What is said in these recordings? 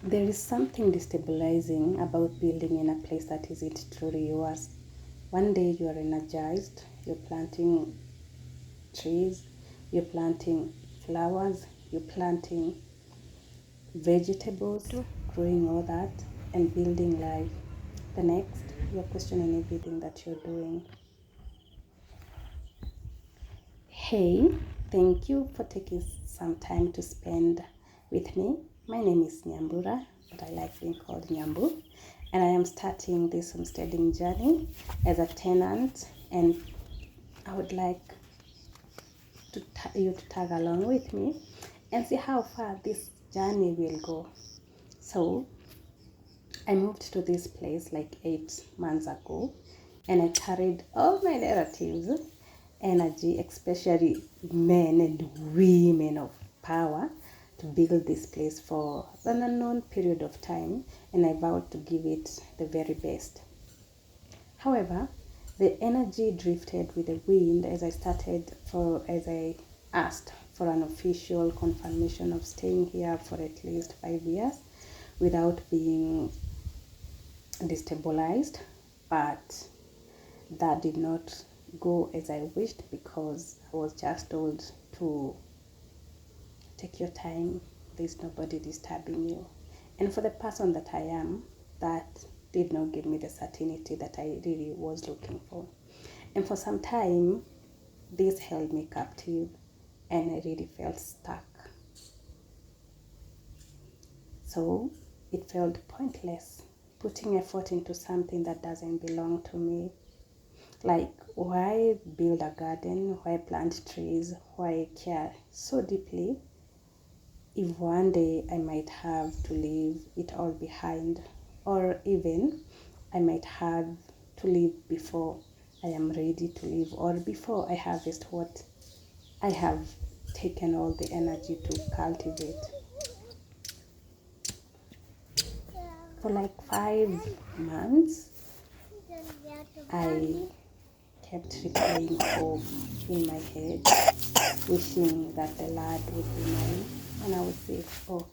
There is something destabilizing about building in a place that isn't truly yours. One day you are energized, you're planting trees, you're planting flowers, you're planting vegetables, growing all that, and building life. The next, you're questioning everything that you're doing. Hey, thank you for taking some time to spend with me. My name is Nyambura, but I like being called Nyambu, and I am starting this homesteading journey as a tenant, and I would like you to tag along with me and see how far this journey will go. So, I moved to this place like 8 months ago, and I carried all my relatives' energy, especially men and women of power, to build this place for an unknown period of time, and I vowed to give it the very best. However, the energy drifted with the wind as I asked for an official confirmation of staying here for at least 5 years without being destabilized, but that did not go as I wished because I was just told to take your time, there's nobody disturbing you. And for the person that I am, that did not give me the certainty that I really was looking for. And for some time, this held me captive and I really felt stuck. So it felt pointless putting effort into something that doesn't belong to me. Like, why build a garden? Why plant trees? Why care so deeply if one day I might have to leave it all behind? Or even I might have to leave before I am ready to leave, or before I harvest what I have taken all the energy to cultivate. For like 5 months, I kept replaying hope in my head, wishing that the land would be mine. And I would say, oh,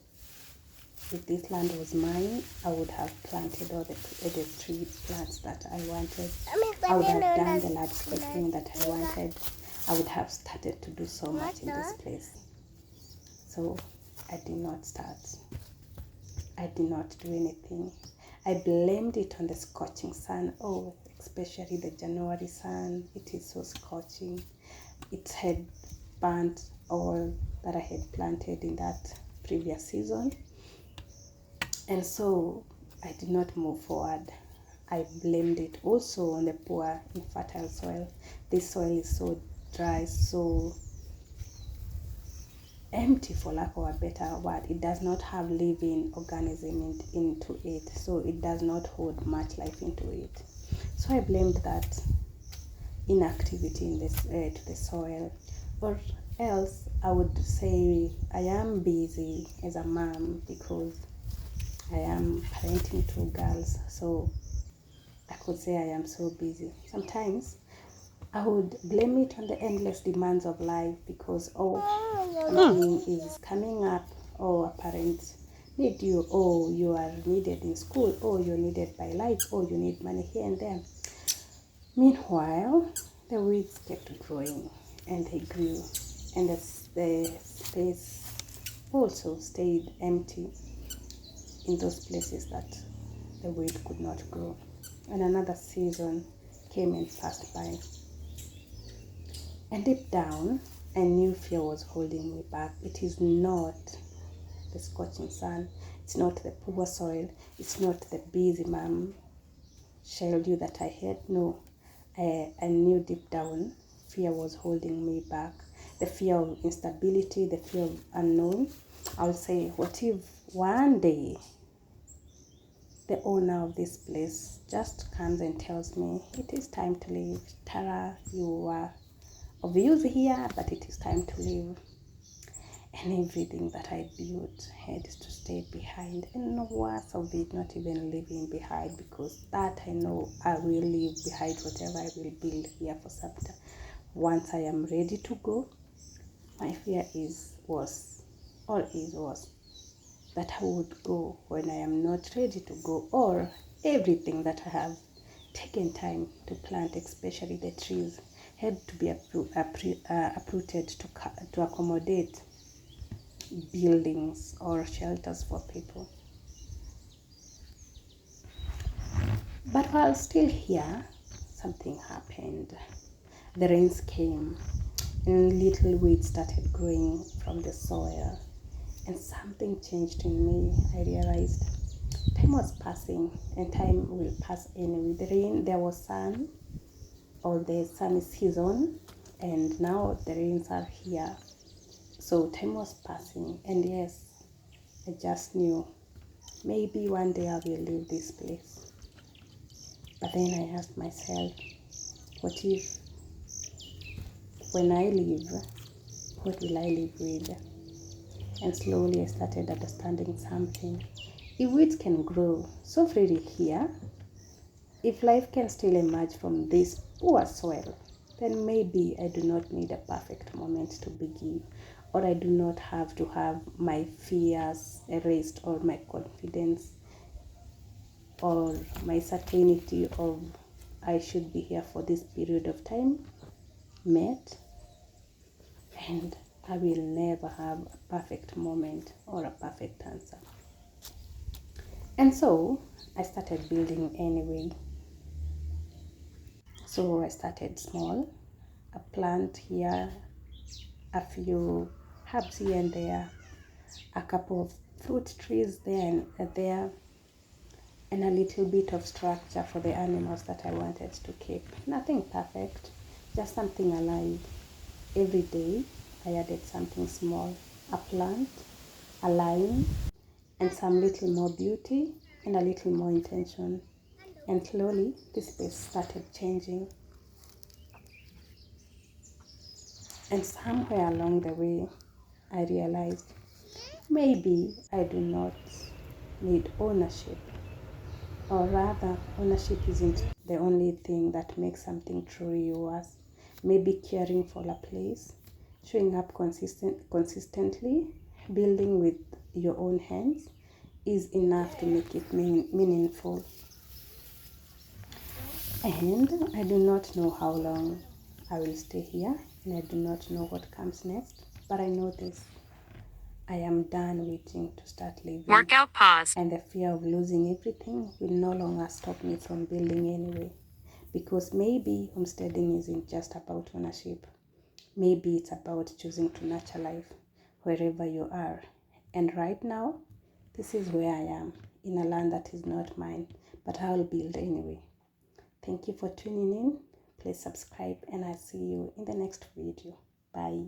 if this land was mine, I would have planted all the tree plants that I wanted. I would have done the landscaping that I wanted. I would have started to do so much in this place. So I did not start. I did not do anything. I blamed it on the scorching sun. Oh, especially the January sun. It is so scorching. It had burnt all that I had planted in that previous season. And so I did not move forward. I blamed it also on the poor, infertile soil. This soil is so dry, so empty, for lack of a better word. It does not have living organism into it, so it does not hold much life into it. So I blamed that inactivity in this to the soil, or else I would say I am busy as a mom because I am parenting 2 girls, so I could say I am so busy. Sometimes I would blame it on the endless demands of life because, oh, something is coming up, oh, a parent need you, oh, you are needed in school, oh, you're needed by life, oh, you need money here and there. Meanwhile, the weeds kept growing and they grew, and the space also stayed empty in those places that the weed could not grow. And another season came and passed by. And deep down, I knew fear was holding me back. It is not the scorching sun, it's not the poor soil, it's not the busy mom schedule that I had. No, I knew deep down fear was holding me back. The fear of instability, the fear of unknown. I'll say, what if one day the owner of this place just comes and tells me, it is time to leave. Tara, you are of use here, but it is time to leave. And everything that I built had to stay behind. And worse of it, not even leaving behind, because that I know I will leave behind whatever I will build here for Sabta. Once I am ready to go, my fear is worse. All is worse. that I would go when I am not ready to go, or everything that I have taken time to plant, especially the trees, had to be uprooted to accommodate buildings or shelters for people. But while still here, something happened. The rains came and little weeds started growing from the soil, and something changed in me. I realized time was passing, and time will pass anyway. The rain, there was sun, or the sunny season, and now the rains are here. So time was passing, and yes, I just knew maybe one day I will leave this place. But then I asked myself, what if when I leave, what will I live with? And slowly I started understanding something. If weeds can grow so freely here, if life can still emerge from this poor soil, then maybe I do not need a perfect moment to begin, or I do not have to have my fears erased, or my confidence, or my certainty of I should be here for this period of time met, and I will never have a perfect moment or a perfect answer. And so I started building anyway. So I started small, a plant here, a few herbs here and there, a couple of fruit trees there and there, and a little bit of structure for the animals that I wanted to keep. Nothing perfect, just something alive. Every day I added something small, a plant, a line, and some little more beauty and a little more intention. And slowly this space started changing. And somewhere along the way, I realized maybe I do not need ownership, or rather, ownership isn't the only thing that makes something truly yours. Maybe caring for a place, showing up consistently, building with your own hands is enough to make it meaningful. And I do not know how long I will stay here, and I do not know what comes next, but I know this. I am done waiting to start living. Workout pause. And the fear of losing everything will no longer stop me from building anyway. Because maybe homesteading isn't just about ownership. Maybe it's about choosing to nurture life wherever you are. And right now, this is where I am, in a land that is not mine, but I'll build anyway. Thank you for tuning in. Please subscribe, and I'll see you in the next video. Bye.